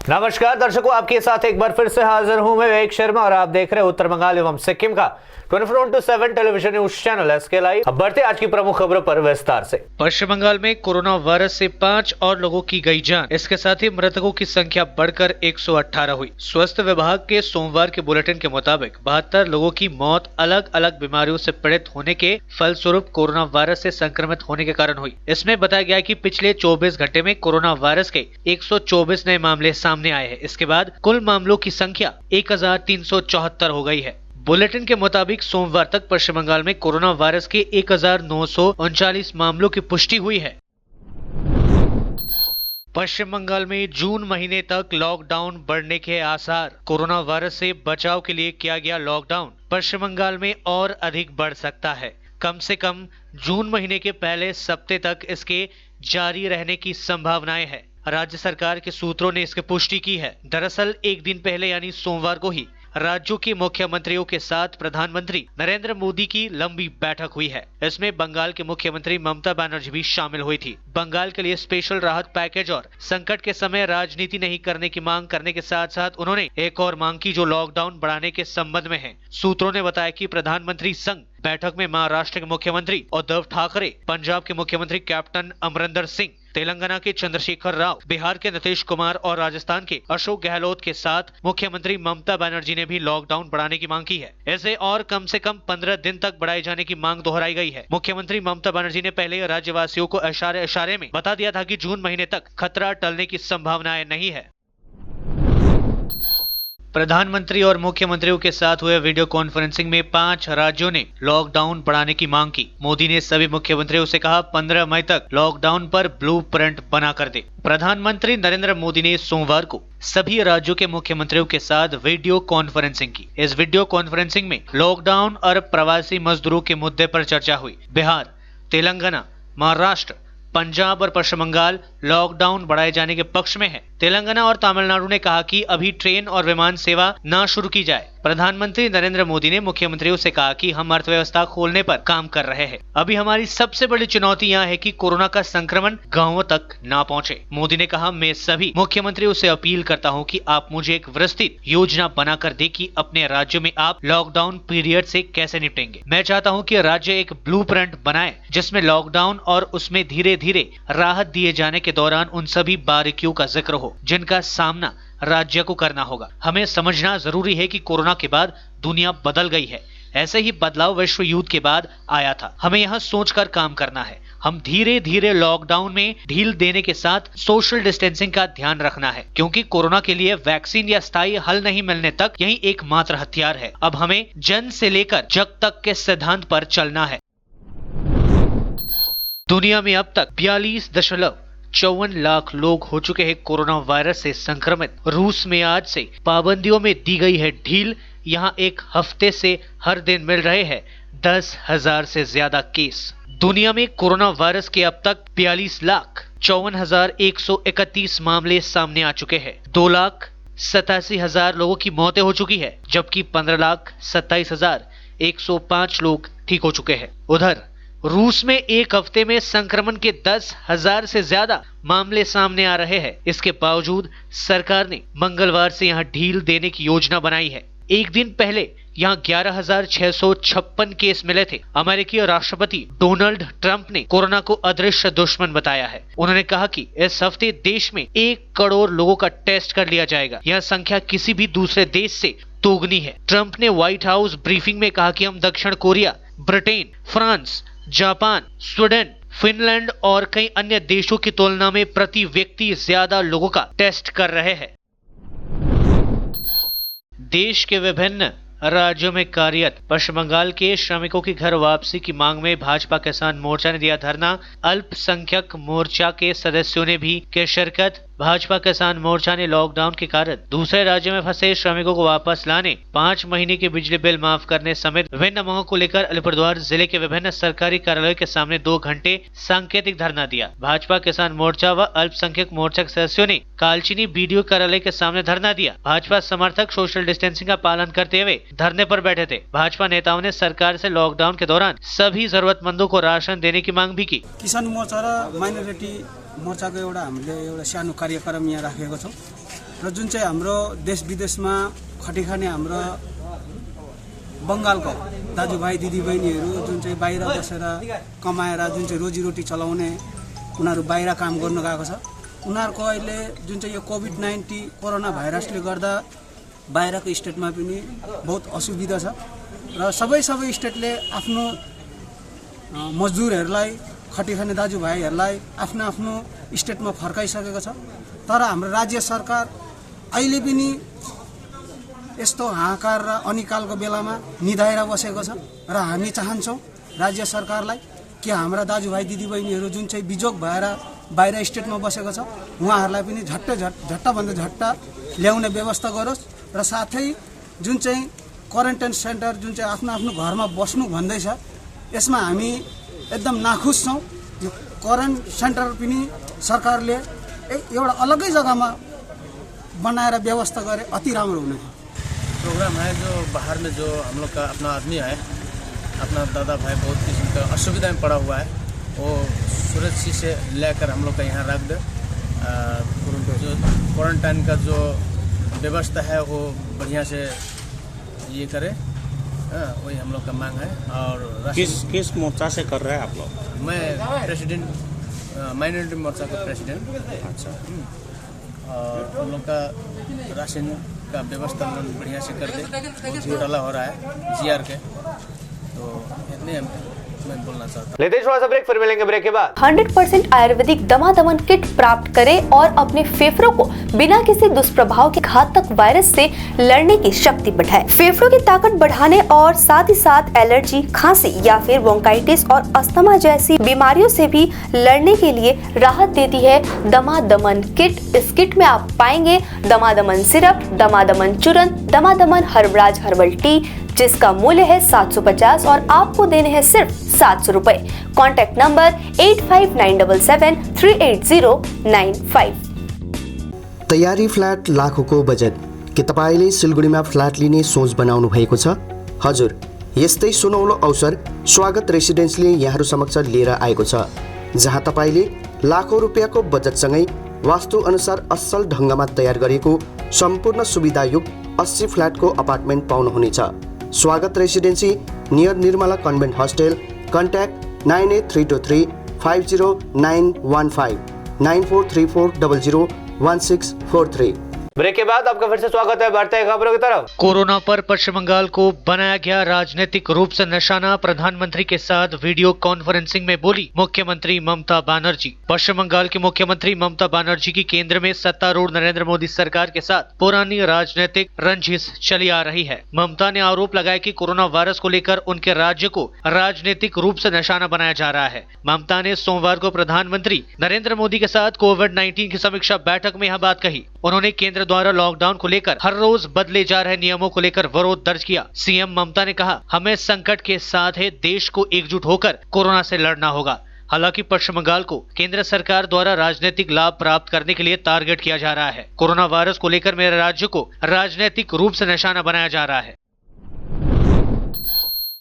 नमस्कार दर्शकों, आपके साथ एक बार फिर से हाजिर हूं मैं विवेक शर्मा और आप देख रहे हैं उत्तर बंगाल एवं सिक्किम का 24/7 television news channel SK live. अब बढ़ते आज की प्रमुख खबरों पर विस्तार से। पश्चिम बंगाल में कोरोना वायरस से 5 और लोगों की गई जान। इसके साथ ही मृतकों की संख्या बढ़कर 118 हुई। स्वास्थ्य विभाग के सोमवार के बुलेटिन के मुताबिक 72 लोगों की मौत अलग अलग बीमारियों से पीड़ित होने के फलस्वरूप कोरोना वायरस से संक्रमित होने के कारण हुई। इसमें बताया गया कि पिछले 24 घंटे में कोरोना वायरस के 124 नए मामले सामने आए हैं। इसके बाद कुल मामलों की संख्या 1374 हो गई है। बुलेटिन के मुताबिक सोमवार तक पश्चिम बंगाल में कोरोना वायरस के 1939 मामलों की पुष्टि हुई है। पश्चिम बंगाल में जून महीने तक लॉकडाउन बढ़ने के आसार। कोरोना वायरस से बचाव के लिए किया गया लॉकडाउन पश्चिम बंगाल में और अधिक बढ़ सकता है। कम से कम जून महीने के पहले सप्ताह तक इसके जारी रहने की संभावनाएं है। राज्य सरकार के सूत्रों ने इसकी पुष्टि की है। दरअसल एक दिन पहले यानी सोमवार को ही राज्यों के मुख्यमंत्रियों के साथ प्रधानमंत्री नरेंद्र मोदी की लंबी बैठक हुई है। इसमें बंगाल के मुख्यमंत्री ममता बनर्जी भी शामिल हुई थी। बंगाल के लिए स्पेशल राहत पैकेज और संकट के समय राजनीति नहीं करने की मांग करने के साथ साथ उन्होंने एक और मांग की जो लॉकडाउन बढ़ाने के संबंध में है। सूत्रों ने बताया कि प्रधानमंत्री संग बैठक में महाराष्ट्र के मुख्यमंत्री उद्धव ठाकरे, पंजाब के मुख्यमंत्री कैप्टन अमरिंदर सिंह, तेलंगाना के चंद्रशेखर राव, बिहार के नीतीश कुमार और राजस्थान के अशोक गहलोत के साथ मुख्यमंत्री ममता बनर्जी ने भी लॉकडाउन बढ़ाने की मांग की है। इसे और कम से कम 15 दिन तक बढ़ाए जाने की मांग दोहराई गई है। मुख्यमंत्री ममता बनर्जी ने पहले राज्यवासियों को इशारे में बता दिया था कि जून महीने तक खतरा टलने की संभावनाएं नहीं है। प्रधानमंत्री और मुख्यमंत्रियों के साथ हुए वीडियो कॉन्फ्रेंसिंग में 5 राज्यों ने लॉकडाउन बढ़ाने की मांग की। मोदी ने सभी मुख्यमंत्रियों से कहा 15 मई तक लॉकडाउन पर ब्लूप्रिंट बना कर दे। प्रधानमंत्री नरेंद्र मोदी ने सोमवार को सभी राज्यों के मुख्यमंत्रियों के साथ वीडियो कॉन्फ्रेंसिंग की। इस वीडियो कॉन्फ्रेंसिंग में लॉकडाउन और प्रवासी मजदूरों के मुद्दे पर चर्चा हुई। बिहार, तेलंगाना, महाराष्ट्र, पंजाब और पश्चिम बंगाल लॉकडाउन बढ़ाए जाने के पक्ष में है। तेलंगाना और तमिलनाडु ने कहा कि अभी ट्रेन और विमान सेवा न शुरू की जाए। प्रधानमंत्री नरेंद्र मोदी ने मुख्यमंत्रियों से कहा कि हम अर्थव्यवस्था खोलने पर काम कर रहे हैं। अभी हमारी सबसे बड़ी चुनौती यह है कि कोरोना का संक्रमण गांवों तक ना पहुंचे। मोदी ने कहा, मैं सभी मुख्यमंत्रियों से अपील करता हूं कि आप मुझे एक विस्तृत योजना बनाकर दे कि अपने राज्यों में आप लॉकडाउन पीरियड से कैसे निपटेंगे। मैं चाहता हूं कि राज्य एक ब्लूप्रिंट बनाए जिसमें लॉकडाउन और उसमें धीरे धीरे राहत दिए जाने के दौरान उन सभी बारीकियों का जिक्र हो जिनका सामना राज्य को करना होगा। हमें समझना जरूरी है कि कोरोना के बाद दुनिया बदल गई है। ऐसे ही बदलाव विश्व युद्ध के बाद आया था। हमें यह सोचकर काम करना है। हम धीरे धीरे लॉकडाउन में ढील देने के साथ सोशल डिस्टेंसिंग का ध्यान रखना है, क्योंकि कोरोना के लिए वैक्सीन या स्थायी हल नहीं मिलने तक यही एकमात्र हथियार है। अब हमें जन से लेकर जग तक के सिद्धांत पर चलना है। दुनिया में अब तक 42.54 लाख लोग हो चुके हैं कोरोना वायरस से संक्रमित। रूस में आज से पाबंदियों में दी गई है ढील। यहां एक हफ्ते से हर दिन मिल रहे हैं 10,000 से ज्यादा केस। दुनिया में कोरोना वायरस के अब तक 42,54,131 मामले सामने आ चुके हैं। 2,87,000 लोगों की मौतें हो चुकी है, जबकि 15,27,105 लोग ठीक हो चुके हैं। उधर रूस में एक हफ्ते में संक्रमण के 10,000 से ज्यादा मामले सामने आ रहे हैं। इसके बावजूद सरकार ने मंगलवार से यहां ढील देने की योजना बनाई है। एक दिन पहले यहां 11,656 केस मिले थे। अमेरिकी राष्ट्रपति डोनाल्ड ट्रंप ने कोरोना को अदृश्य दुश्मन बताया है। उन्होंने कहा कि इस हफ्ते देश में 1 करोड़ लोगों का टेस्ट कर लिया जाएगा। यह संख्या किसी भी दूसरे देश से दोगुनी है। ट्रंप ने व्हाइट हाउस ब्रीफिंग में कहा कि हम दक्षिण Korea, Britain, France, Japan, Sweden, Finland और कई अन्य देशों की तुलना में प्रति व्यक्ति ज्यादा लोगों का टेस्ट कर रहे हैं। देश के विभिन्न राज्यों में कार्यरत पश्चिम बंगाल के श्रमिकों की घर वापसी की मांग में भाजपा किसान मोर्चा ने दिया धरना। अल्पसंख्यक मोर्चा के सदस्यों ने भी की शिरकत। भाजपा किसान मोर्चा ने लॉकडाउन के कारण दूसरे राज्यों में फंसे श्रमिकों को वापस लाने, 5 महीने के बिजली बिल माफ करने समेत विभिन्न मांगों को लेकर अलीपुरद्वार जिले के विभिन्न सरकारी कार्यालयों के सामने 2 घंटे सांकेतिक धरना दिया। भाजपा किसान मोर्चा व अल्पसंख्यक मोर्चा के सदस्यों ने कालचिनी बीडीओ कार्यालय के सामने धरना दिया। भाजपा समर्थक सोशल डिस्टेंसिंग का पालन करते हुए धरने पर बैठे थे। भाजपा नेताओं ने सरकार से लॉकडाउन के दौरान सभी जरूरतमंदों को राशन देने की मांग भी की। किसान मोर्चा र माइनोरिटी मोर्चाको एउटा हामीले एउटा सानो कार्यक्रम यहाँ राखेको छौँ र जुन चाहिँ हाम्रो देश विदेशमा खटिखाने हाम्रो बङ्गालको दाजुभाइ दिदीबहिनीहरू जुन चाहिँ बाहिर बसेर कमाएर जुन चाहिँ रोजीरोटी चलाउने उनीहरू बाहिर काम गर्न गएको छ, उनीहरूको अहिले जुन चाहिँ यो कोभिड-19 कोरोना भाइरसले गर्दा बाहिरको स्टेटमा पनि बहुत असुविधा छ र सबै स्टेटले आफ्नो मजदुरहरूलाई खटिखाने दाजुभाइहरूलाई आफ्नो आफ्नो स्टेटमा फर्काइसकेको छ। तर हाम्रो राज्य सरकार अहिले पनि यस्तो हाहाकार र अनिकालको बेलामा निधाएर बसेको छ र हामी चाहन्छौँ राज्य सरकारलाई कि हाम्रा दाजुभाइ दिदीबहिनीहरू जुन चाहिँ बिजोग भएर बाहिर स्टेटमा बसेको छ उहाँहरूलाई पनि झट्टभन्दा झट्ट ल्याउने व्यवस्था गरोस् र साथै जुन चाहिँ क्वारेन्टाइन सेन्टर जुन चाहिँ आफ्नो आफ्नो घरमा बस्नु भन्दैछ यसमा हामी एकदम नाखुस छौँ। यो क्वारेन्टाइन सेन्टर पनि सरकारले एउटा अलगै जग्गामा बनाएर व्यवस्था गरे अति राम्रो हुने थियो। प्रोग्राम है जो बाहर में जो हम लोग का अपना आदमी है, अपना दादा भाई बहुत किस्म का असुविधा में पड़ा हुआ है, वो सुरक्षित से लेकर हम लोग का यहाँ रख दे। जो क्वारंटाइन का जो व्यवस्था है वो बढ़िया से ये करे, वही हम लोग का मांग है। और किस मोर्चा से कर रहे हैं आप लोग? मैं प्रेसिडेंट, माइनॉरिटी मोर्चा का प्रेसिडेंट। अच्छा। और हम लोग का राशन का व्यवस्था बढ़िया से कर दे, घोटाला हो रहा है GR के, तो इतने मैं बोलना चाहता हूँ। लेते थोड़ा सा ब्रेक, फिर मिलेंगे ब्रेक के बाद। 100% आयुर्वेदिक दमादमन किट प्राप्त करें और अपने फेफड़ों को बिना किसी दुष्प्रभाव के घातक वायरस से लड़ने की शक्ति बढ़ाएं। फेफड़ों की ताकत बढ़ाने और साथ ही साथ एलर्जी, खांसी या फिर ब्रोंकाइटिस और अस्थमा जैसी बीमारियों से भी लड़ने के लिए राहत देती है दमादमन किट। इस किट में आप पाएंगे दमादमन सिरप, दमादमन चूर्ण, दमादमन हर्बराज हर्बल टी, जिसका मूल्य है 750 और आपको देने हैं सिर्फ 700 रुपए। Contact number 8597738095। तयारी फ्ल्याट लाखौंको बजेट। के तपाईले सिलगढीमा फ्ल्याट लिने सोच बनाउनु भएको छ? हजुर, यस्तै सुनौलो अवसर स्वागत रेसिडेन्सले यहाँहरु समक्ष लिएर आएको छ, जहाँ तपाईले लाखौं रुपैयाँको बजेटसँगै वास्तु अनुसार असल ढंगमा तयार गरेको सम्पूर्ण सुविधायुक्त 80 फ्ल्याटको अपार्टमेन्ट पाउनुहुनेछ। Swagat residency near Nirmala convent hostel. Contact 98323 50915 9434001643। Break के बाद आपका फिर से स्वागत है। बढ़ते हैं खबरों की तरफ। कोरोना पर पश्चिम बंगाल को बनाया गया राजनीतिक रूप से निशाना। प्रधानमंत्री के साथ वीडियो कॉन्फ्रेंसिंग में बोली मुख्यमंत्री ममता बनर्जी। पश्चिम बंगाल की मुख्यमंत्री ममता बनर्जी की केंद्र में सत्तारूढ़ नरेंद्र मोदी सरकार के साथ पुरानी राजनीतिक रंजिश चली आ रही है। ममता ने आरोप लगाया कि कोरोना वायरस को लेकर उनके राज्य को राजनीतिक रूप से निशाना बनाया जा रहा है। ममता ने सोमवार को प्रधानमंत्री नरेंद्र मोदी के साथ कोविड-19 की समीक्षा बैठक में यह बात कही। उन्होंने केंद्र द्वारा लॉकडाउन को लेकर हर रोज बदले जा रहे नियमों को लेकर विरोध दर्ज किया। सीएम ममता ने कहा, हमें संकट के साथ है, देश को एकजुट होकर कोरोना से लड़ना होगा। हालांकि पश्चिम बंगाल को केंद्र सरकार द्वारा राजनीतिक लाभ प्राप्त करने के लिए टारगेट किया जा रहा है। कोरोना वायरस को लेकर मेरे राज्य को राजनीतिक रूप से निशाना बनाया जा रहा है।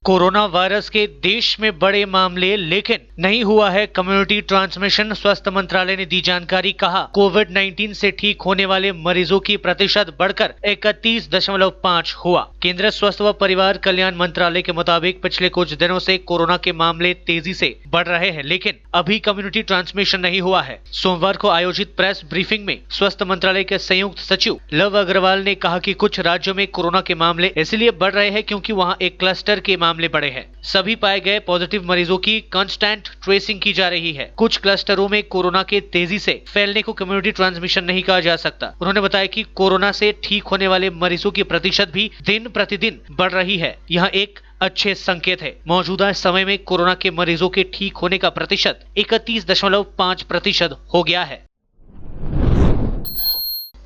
कोरोना वायरस के देश में बड़े मामले, लेकिन नहीं हुआ है कम्युनिटी ट्रांसमिशन। स्वास्थ्य मंत्रालय ने दी जानकारी। कहा, कोविड-19 से ठीक होने वाले मरीजों की प्रतिशत बढ़कर 31.5 हुआ। केंद्रीय स्वास्थ्य व परिवार कल्याण मंत्रालय के मुताबिक पिछले कुछ दिनों से कोरोना के मामले तेजी से बढ़ रहे हैं, लेकिन अभी कम्युनिटी ट्रांसमिशन नहीं हुआ है। सोमवार को आयोजित प्रेस ब्रीफिंग में स्वास्थ्य मंत्रालय के संयुक्त सचिव लव अग्रवाल ने कहा कि कुछ राज्यों में कोरोना के मामले इसलिए बढ़ रहे हैं क्योंकि वहां एक क्लस्टर के मामले बढ़े हैं। सभी पाए गए पॉजिटिव मरीजों की कांस्टेंट ट्रेसिंग की जा रही है। कुछ क्लस्टरों में कोरोना के तेजी से फैलने को कम्युनिटी ट्रांसमिशन नहीं कहा जा सकता। उन्होंने बताया कि कोरोना से ठीक होने वाले मरीजों की प्रतिशत भी दिन प्रतिदिन बढ़ रही है। यह एक अच्छे संकेत है। मौजूदा समय में कोरोना के मरीजों के ठीक होने का प्रतिशत 31.5% हो गया है।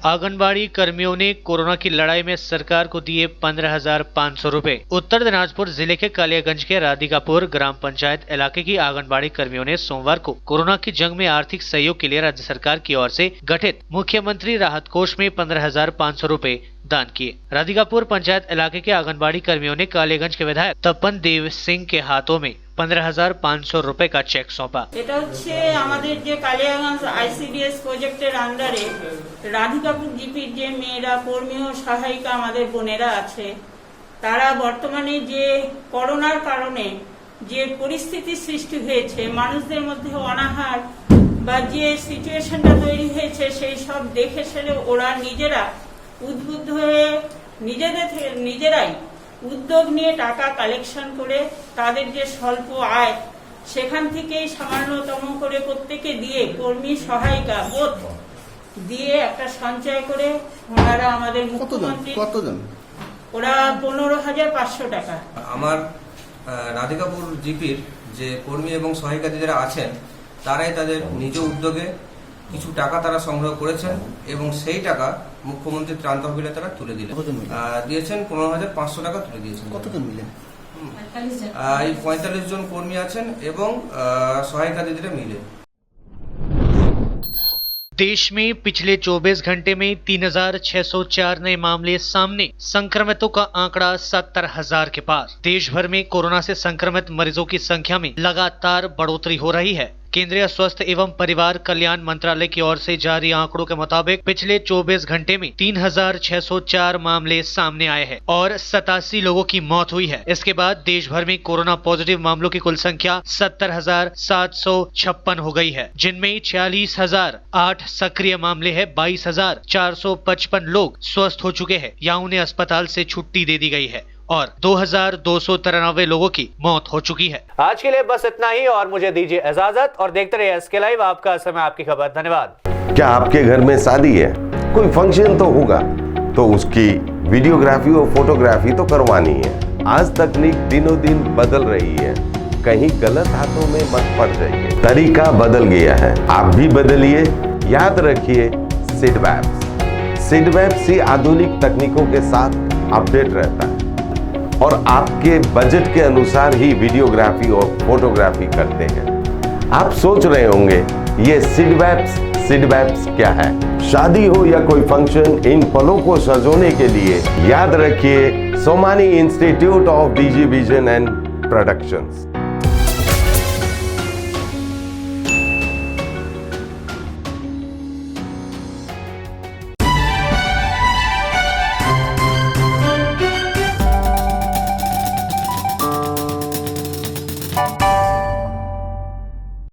आंगनबाड़ी कर्मियों ने कोरोना की लड़ाई में सरकार को दिए 15,500 रुपए। उत्तर दिनाजपुर जिले के कालियागंज के राधिकापुर ग्राम पंचायत इलाके की आंगनबाड़ी कर्मियों ने सोमवार को कोरोना की जंग में आर्थिक सहयोग के लिए राज्य सरकार की ओर से गठित मुख्यमंत्री राहत कोष में 15,500 रुपए दान किए। राधिकापुर पंचायत इलाके के आंगनबाड़ी कर्मियों ने कालियागंज के विधायक तपन देव सिंह के हाथों में 15,500 रुपए का चेक सौंपा। এটা হচ্ছে আমাদের যে কালিয়াগঞ্জ আইসিডিএস প্রজেক্টের আন্ডারে রাধিকাপুর জিপির যে মেয়েরা কর্মী ও সহায়িকা আমাদের বোনেরা আছে, তারা বর্তমানে যে করোনার কারণে যে পরিস্থিতি সৃষ্টি হয়েছে, মানুষদের মধ্যে অনাহার বা যে সিচুয়েশনটা তৈরি হয়েছে, সেই সব দেখে সেরে ওরা নিজেরা উদ্বুদ্ধ হয়ে নিজেরাই উদ্যোগ নিয়ে টাকা কালেকশন করে তাদের যে স্বল্প আয় সেখান থেকেই সামান্যতম করে প্রত্যেকে দিয়ে কর্মী সহায়িকা বোধ দিয়ে একটা সঞ্চয় করে ওনারা আমাদের মুখ্যমন্ত্রী ওরা 15,500 টাকা। আমার রাধিকাপুর জিপির যে কর্মী এবং সহায়িকা যারা আছেন, তারাই তাদের নিজ উদ্যোগে কিছু টাকা তারা সংগ্রহ করেছেন এবং সেই টাকা মুখ্যমন্ত্রী ত্রাণ তহবিলে তারা তুলে দিয়েছেন 15,500 টাকা তুলে দিয়েছেন। কতজন মিলে? এই 45 জন কর্মী আছেন এবং সহায়িকা দিদিরা মিলে। देश में पिछले 24 घंटे में 3,604 नए मामले सामने, संक्रमितों का आंकड़ा 70,000 के पार। देश भर में कोरोना से संक्रमित मरीजों की संख्या में लगातार बढ़ोतरी हो रही है। केंद्रीय स्वास्थ्य एवं परिवार कल्याण मंत्रालय की ओर से जारी आंकड़ों के मुताबिक पिछले 24 घंटे में 3,604 मामले सामने आए हैं और 87 लोगों की मौत हुई है। इसके बाद देश भर में कोरोना पॉजिटिव मामलों की कुल संख्या 70,756 हो गई है, जिनमें 46,008 सक्रिय मामले हैं, 22,455 लोग स्वस्थ हो चुके हैं या उन्हें अस्पताल से छुट्टी दे दी गई है और 2,293 लोगों की मौत हो चुकी है। आज के लिए बस इतना ही और मुझे दीजिए इजाजत और देखते रहिए एसके लाइव, आपका समय आपकी खबर। धन्यवाद। क्या आपके घर में शादी है, कोई फंक्शन तो होगा, तो उसकी वीडियोग्राफी और फोटोग्राफी तो करवानी है। आज तकनीक दिनों दिन बदल रही है, कहीं गलत हाथों में मत पड़ जाइए। तरीका बदल गया है, आप भी बदलिए। याद रखिए सिडवैप्स ही आधुनिक तकनीकों के साथ अपडेट रहता है और आपके बजट के अनुसार ही वीडियोग्राफी और फोटोग्राफी करते हैं। आप सोच रहे होंगे ये सिडवैप्स क्या है? शादी हो या कोई फंक्शन, इन पलों को सजोने के लिए याद रखिए Somani institute of digi vision and productions.